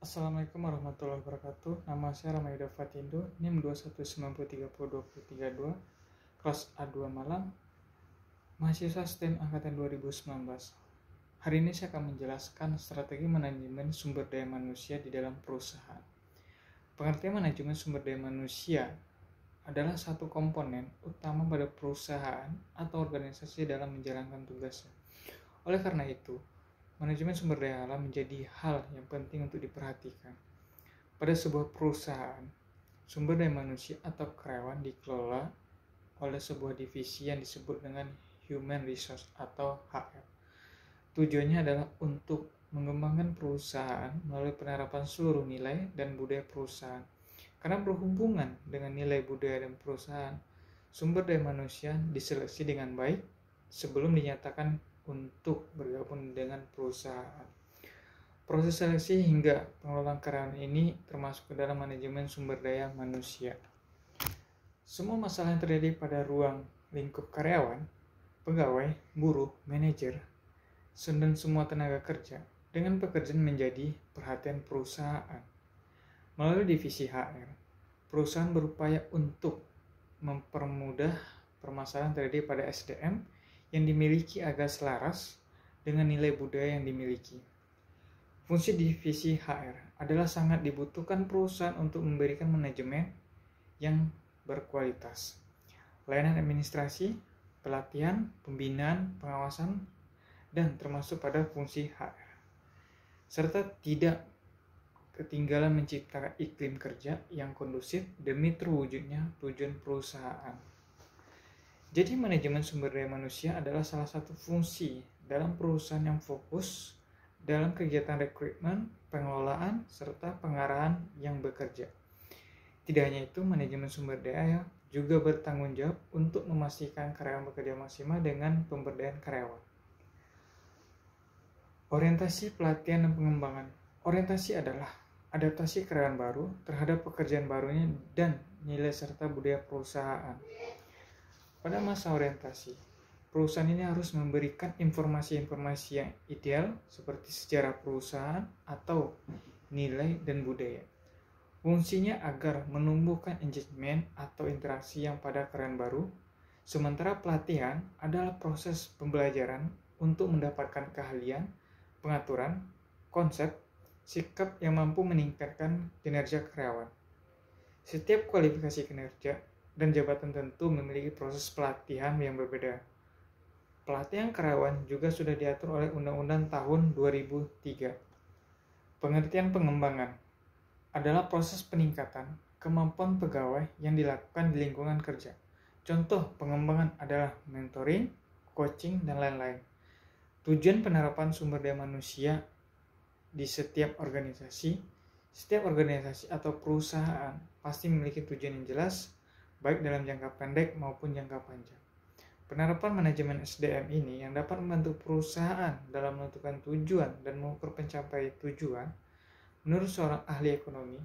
Assalamualaikum warahmatullahi wabarakatuh. Nama saya Ramayuda Fatindo, NIM 219302332, kelas A2 Malang, mahasiswa STEM angkatan 2019. Hari ini saya akan menjelaskan strategi manajemen sumber daya manusia di dalam perusahaan. Pengertian manajemen sumber daya manusia adalah satu komponen utama pada perusahaan atau organisasi dalam menjalankan tugasnya. Oleh karena itu, manajemen sumber daya alam menjadi hal yang penting untuk diperhatikan. Pada sebuah perusahaan, sumber daya manusia atau karyawan dikelola oleh sebuah divisi yang disebut dengan Human Resource atau HR. Tujuannya adalah untuk mengembangkan perusahaan melalui penerapan seluruh nilai dan budaya perusahaan. Karena berhubungan dengan nilai budaya dan perusahaan, sumber daya manusia diseleksi dengan baik sebelum dinyatakan untuk bergabung dengan perusahaan. Proses seleksi hingga pengelolaan karyawan ini termasuk ke dalam manajemen sumber daya manusia. Semua masalah yang terjadi pada ruang lingkup karyawan, pegawai, buruh, manajer, dan semua tenaga kerja dengan pekerjaan menjadi perhatian perusahaan. Melalui divisi HR, perusahaan berupaya untuk mempermudah permasalahan terjadi pada SDM yang dimiliki agar selaras dengan nilai budaya yang dimiliki. Fungsi divisi HR adalah sangat dibutuhkan perusahaan untuk memberikan manajemen yang berkualitas, layanan administrasi, pelatihan, pembinaan, pengawasan, dan termasuk pada fungsi HR, serta tidak ketinggalan menciptakan iklim kerja yang kondusif demi terwujudnya tujuan perusahaan. Jadi manajemen sumber daya manusia adalah salah satu fungsi dalam perusahaan yang fokus dalam kegiatan rekrutmen, pengelolaan, serta pengarahan yang bekerja. Tidak hanya itu, manajemen sumber daya juga bertanggung jawab untuk memastikan karyawan bekerja maksimal dengan pemberdayaan karyawan. Orientasi pelatihan dan pengembangan. Orientasi adalah adaptasi karyawan baru terhadap pekerjaan barunya dan nilai serta budaya perusahaan. Pada masa orientasi, perusahaan ini harus memberikan informasi-informasi yang ideal seperti sejarah perusahaan atau nilai dan budaya. Fungsinya agar menumbuhkan engagement atau interaksi yang pada karyawan baru, sementara pelatihan adalah proses pembelajaran untuk mendapatkan keahlian, pengaturan, konsep, sikap yang mampu meningkatkan kinerja karyawan. Setiap kualifikasi kinerja dan jabatan tentu memiliki proses pelatihan yang berbeda. Pelatihan karyawan juga sudah diatur oleh Undang-Undang tahun 2003. Pengertian pengembangan adalah proses peningkatan kemampuan pegawai yang dilakukan di lingkungan kerja. Contoh pengembangan adalah mentoring, coaching, dan lain-lain. Tujuan penerapan sumber daya manusia di setiap organisasi atau perusahaan pasti memiliki tujuan yang jelas, baik dalam jangka pendek maupun jangka panjang. Penerapan manajemen SDM ini yang dapat membantu perusahaan dalam menentukan tujuan dan mengukur pencapaian tujuan. Menurut seorang ahli ekonomi,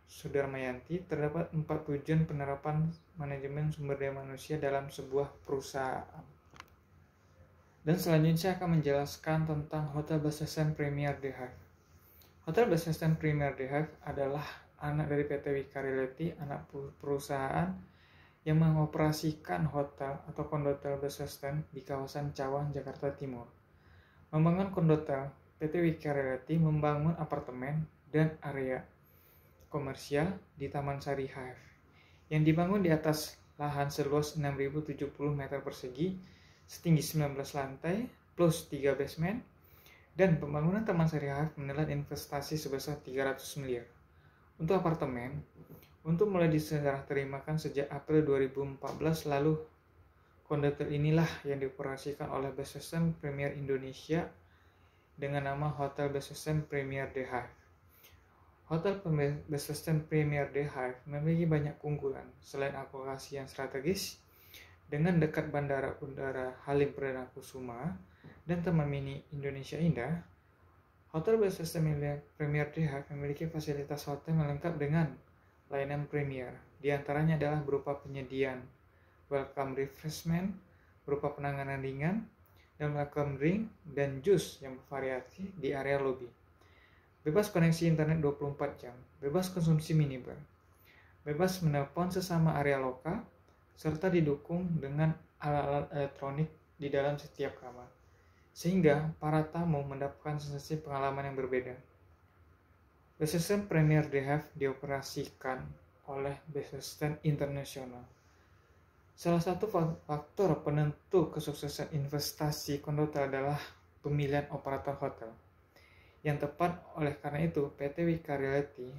Sudarmayanti, terdapat 4 tujuan penerapan manajemen sumber daya manusia dalam sebuah perusahaan. Dan selanjutnya saya akan menjelaskan tentang Hotel Basistem Premier The Hive. Hotel Basistem Premier The Hive adalah anak dari PT Wika Realty, anak perusahaan yang mengoperasikan hotel atau kondotel Basistem di kawasan Cawang, Jakarta Timur. Membangun kondotel, PT Wika Realty membangun apartemen dan area komersial di Taman Sari Hive yang dibangun di atas lahan seluas 6.070 meter persegi, setinggi 19 lantai plus 3 basement, dan pembangunan Taman Sari Hive menelan investasi sebesar 300 miliar. Untuk apartemen, untuk mulai diserah terimakan sejak April 2014 lalu, kondotel inilah yang dioperasikan oleh Basistem Premier Indonesia dengan nama Hotel Basistem Premier The Hive. Hotel Basistem Premier The Hive memiliki banyak keunggulan selain lokasi yang strategis dengan dekat Bandara Udara Halim Perdana Kusuma dan Taman Mini Indonesia Indah. Hotel Basistem Premier The Hive memiliki fasilitas hotel yang lengkap dengan layanan premier, di antaranya adalah berupa penyediaan welcome refreshment, berupa penanganan ringan, dan welcome drink dan jus yang bervariasi di area lobi. bebas koneksi internet 24 jam, bebas konsumsi minibar, bebas menelpon sesama area lokal, serta didukung dengan alat-alat elektronik di dalam setiap kamar, sehingga para tamu mendapatkan sensasi pengalaman yang berbeda. Best Western Premier de Have dioperasikan oleh Best Western International. Salah satu faktor penentu kesuksesan investasi Condotel adalah pemilihan operator hotel yang tepat. Oleh karena itu, PT Wika Realty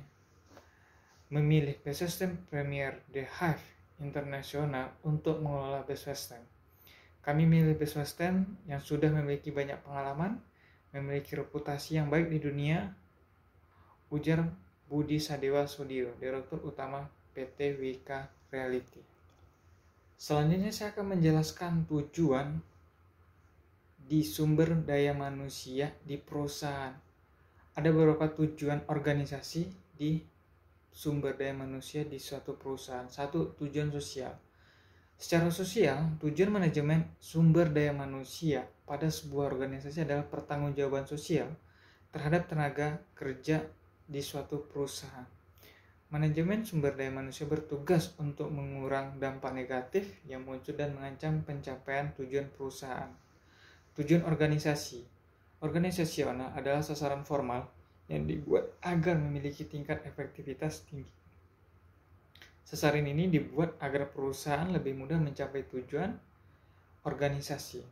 memilih Best Western Premier de Have International untuk mengelola Best Western. Kami memilih Best Western yang sudah memiliki banyak pengalaman, memiliki reputasi yang baik di dunia, ujar Budi Sadewa Sudiro, Direktur Utama PT Wika Realty. Selanjutnya saya akan menjelaskan tujuan di sumber daya manusia di perusahaan. Ada beberapa tujuan organisasi di sumber daya manusia di suatu perusahaan. Satu, tujuan sosial. Secara sosial, tujuan manajemen sumber daya manusia pada sebuah organisasi adalah pertanggungjawaban sosial terhadap tenaga kerja di suatu perusahaan. Manajemen sumber daya manusia bertugas untuk mengurangi dampak negatif yang muncul dan mengancam pencapaian tujuan perusahaan. Tujuan organisasi. Organisasional adalah sasaran formal yang dibuat agar memiliki tingkat efektivitas tinggi. Sasaran ini dibuat agar perusahaan lebih mudah mencapai tujuan organisasi.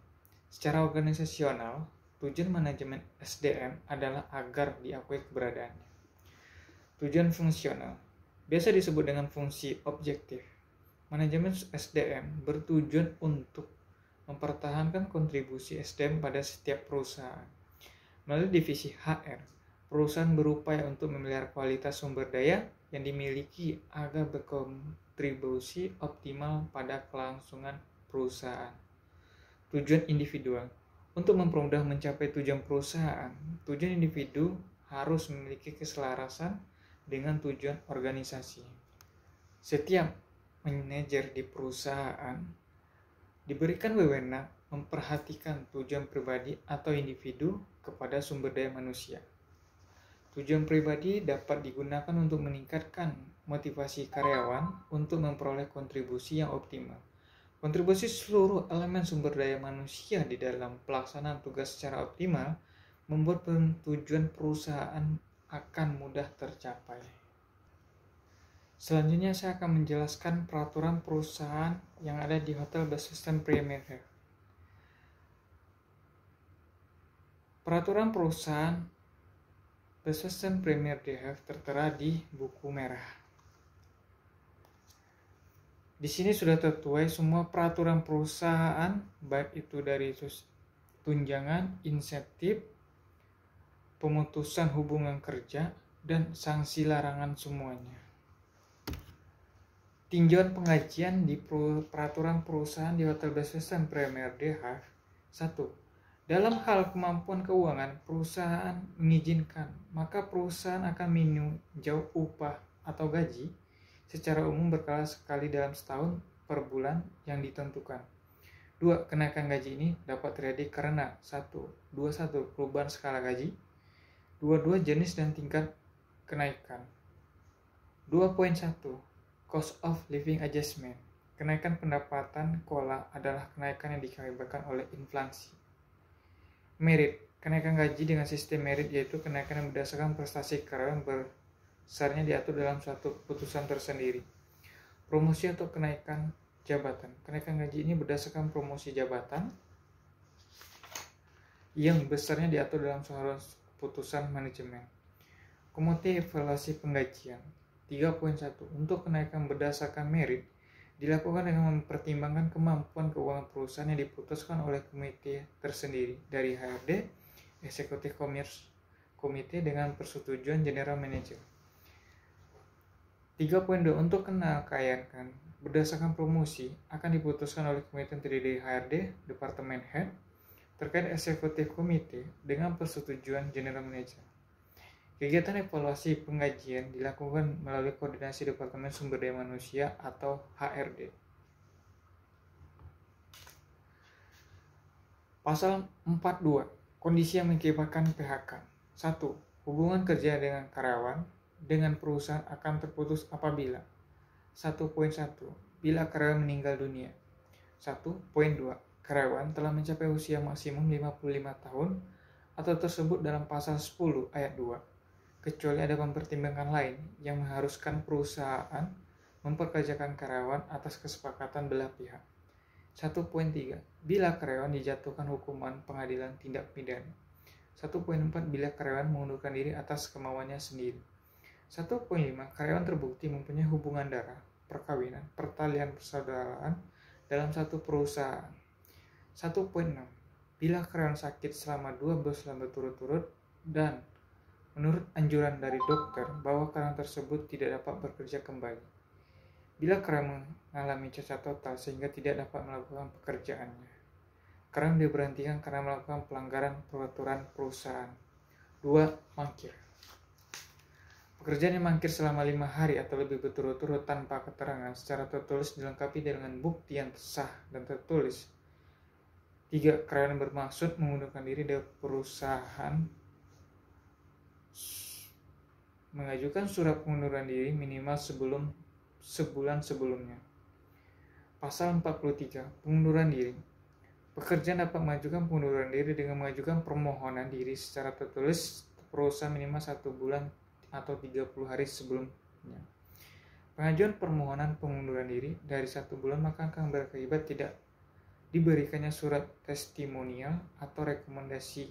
Secara organisasional, tujuan manajemen SDM adalah agar diakui keberadaannya. Tujuan fungsional biasa disebut dengan fungsi objektif. Manajemen SDM bertujuan untuk mempertahankan kontribusi SDM pada setiap perusahaan. Melalui divisi HR, perusahaan berupaya untuk memelihara kualitas sumber daya yang dimiliki agar berkontribusi optimal pada kelangsungan perusahaan. Tujuan individual. Untuk mempermudah mencapai tujuan perusahaan, tujuan individu harus memiliki keselarasan dengan tujuan organisasi. Setiap manajer di perusahaan diberikan wewenang memperhatikan tujuan pribadi atau individu kepada sumber daya manusia. Tujuan pribadi dapat digunakan untuk meningkatkan motivasi karyawan untuk memperoleh kontribusi yang optimal. Kontribusi seluruh elemen sumber daya manusia di dalam pelaksanaan tugas secara optimal membuat tujuan perusahaan akan mudah tercapai. Selanjutnya saya akan menjelaskan peraturan perusahaan yang ada di Hotel Best Western Premier Have. Peraturan perusahaan Best Western Premier de Have tertera di buku merah. Di sini sudah tertuai semua peraturan perusahaan, baik itu dari tunjangan, insentif, pemutusan hubungan kerja, dan sanksi larangan semuanya. Tinjauan pengajian di peraturan perusahaan di Hotel Best Western Premier de Have. 1. Dalam hal kemampuan keuangan, perusahaan mengizinkan, maka perusahaan akan meninjau upah atau gaji secara umum berkala sekali dalam setahun per bulan yang ditentukan. 2. Kenaikan gaji ini dapat terjadi karena 21 perubahan skala gaji, 22 jenis dan tingkat kenaikan. 2.1 Cost of living adjustment. Kenaikan pendapatan KOLA adalah kenaikan yang diakibatkan oleh inflasi. Merit. Kenaikan gaji dengan sistem merit yaitu kenaikan yang berdasarkan prestasi karyawan besarnya diatur dalam suatu keputusan tersendiri. Promosi atau kenaikan jabatan. Kenaikan gaji ini berdasarkan promosi jabatan yang besarnya diatur dalam suatu keputusan manajemen. Komite evaluasi penggajian. 3.1 Untuk kenaikan berdasarkan merit dilakukan dengan mempertimbangkan kemampuan keuangan perusahaan yang diputuskan oleh komite tersendiri dari HRD, Executive Komite dengan persetujuan General Manager. 3.2 Untuk kenaikan berdasarkan promosi akan diputuskan oleh komite yang terdiri dari HRD, Departemen Head, terkait Executive Komite dengan persetujuan General Manager. Kegiatan evaluasi penggajian dilakukan melalui koordinasi Departemen Sumber Daya Manusia atau HRD. Pasal 42. Kondisi yang mengakibatkan PHK. 1. Hubungan kerja dengan karyawan dengan perusahaan akan terputus apabila 1.1. Bila karyawan meninggal dunia. 1.2. Karyawan telah mencapai usia maksimum 55 tahun atau tersebut dalam pasal 10 ayat 2, kecuali ada mempertimbangkan lain yang mengharuskan perusahaan memperkerjakan karyawan atas kesepakatan belah pihak. 1.3. Bila karyawan dijatuhkan hukuman pengadilan tindak pidana. 1.4. Bila karyawan mengundurkan diri atas kemauannya sendiri. 1.5. Karyawan terbukti mempunyai hubungan darah, perkawinan, pertalian persaudaraan dalam satu perusahaan. 1.6. Bila karyawan sakit selama 2 bulan berturut-turut dan menurut anjuran dari dokter bahwa karyawan tersebut tidak dapat bekerja kembali. Bila karyawan mengalami cacat total sehingga tidak dapat melakukan pekerjaannya. Karyawan diberhentikan karena melakukan pelanggaran peraturan perusahaan. 2. Mangkir. Pekerjaan yang mangkir selama 5 hari atau lebih berturut-turut tanpa keterangan secara tertulis dilengkapi dengan bukti yang sah dan tertulis. 3. Karyawan bermaksud mengundurkan diri dari perusahaan mengajukan surat pengunduran diri minimal sebulan sebelumnya. Pasal 43. Pengunduran diri. Pekerja dapat mengajukan pengunduran diri dengan mengajukan permohonan diri secara tertulis perusahaan minimal 1 bulan atau 30 hari sebelumnya. Pengajuan permohonan pengunduran diri dari 1 bulan maka akan berakibat tidak diberikannya surat testimonial atau rekomendasi.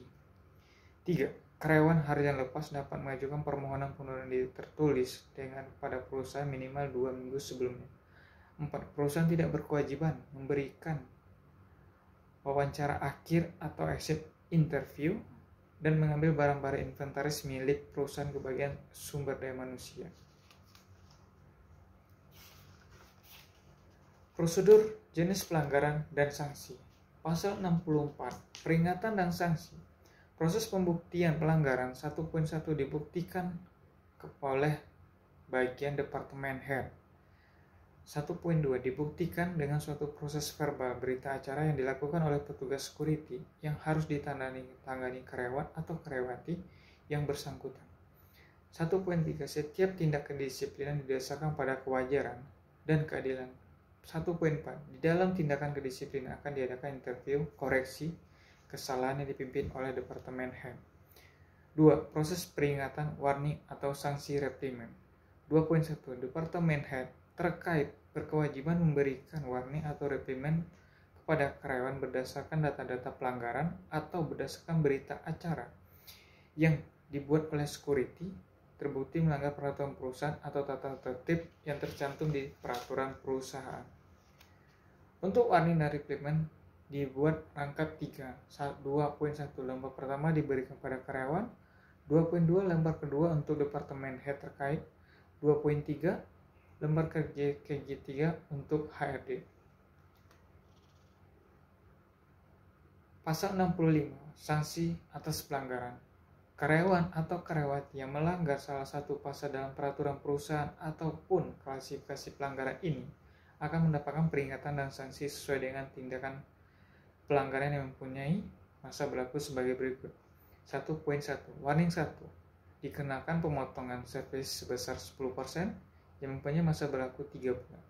3. Karyawan harian lepas dapat mengajukan permohonan pengunduran diri tertulis pada perusahaan minimal 2 minggu sebelumnya. 4. Perusahaan tidak berkewajiban memberikan wawancara akhir atau exit interview dan mengambil barang-barang inventaris milik perusahaan ke bagian sumber daya manusia. Prosedur jenis pelanggaran dan sanksi. Pasal 64. Peringatan dan sanksi. Proses pembuktian pelanggaran 1.1 dibuktikan oleh bagian Departemen Head. 1.2 dibuktikan dengan suatu proses verbal berita acara yang dilakukan oleh petugas security yang harus ditangani karyawan atau karyawati yang bersangkutan. 1.3 setiap tindak kedisiplinan didasarkan pada kewajaran dan keadilan. 1.4 di dalam tindakan kedisiplinan akan diadakan interview koreksi kesalahan yang dipimpin oleh Departemen Head. 2. Proses peringatan, warning atau sanksi reprimand. 2.1 Departemen Head terkait berkewajiban memberikan warning atau reprimand kepada karyawan berdasarkan data-data pelanggaran atau berdasarkan berita acara yang dibuat oleh security terbukti melanggar peraturan perusahaan atau tata tertib yang tercantum di peraturan perusahaan. Untuk warning dan reprimand dibuat rangkap 3. 2.1 lembar pertama diberikan pada karyawan. 2.2 lembar kedua untuk Departemen Head terkait. 2.3 lembar KG3 untuk HRD. Pasal 65. Sanksi atas pelanggaran. Karyawan atau karyawati yang melanggar salah satu pasal dalam peraturan perusahaan ataupun klasifikasi pelanggaran ini akan mendapatkan peringatan dan sanksi sesuai dengan tindakan pelanggaran yang mempunyai masa berlaku sebagai berikut. 1.1 Warning 1 dikenakan pemotongan servis sebesar 10% yang mempunyai masa berlaku 3 bulan.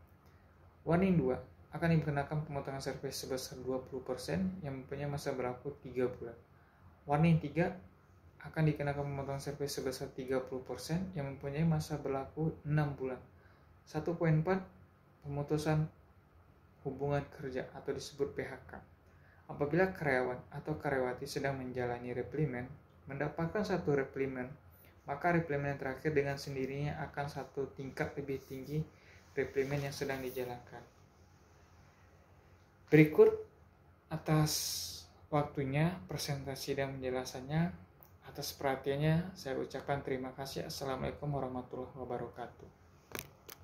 Warning 2 akan dikenakan pemotongan servis sebesar 20% yang mempunyai masa berlaku 3 bulan. Warning 3 akan dikenakan pemotongan servis sebesar 30% yang mempunyai masa berlaku 6 bulan. 1.4 Pemutusan hubungan kerja atau disebut PHK. Apabila karyawan atau karyawati sedang menjalani reprimand, mendapatkan satu reprimand, maka reprimand yang terakhir dengan sendirinya akan satu tingkat lebih tinggi reprimand yang sedang dijalankan. Berikut atas waktunya, presentasi dan penjelasannya, atas perhatiannya saya ucapkan terima kasih. Assalamualaikum warahmatullahi wabarakatuh.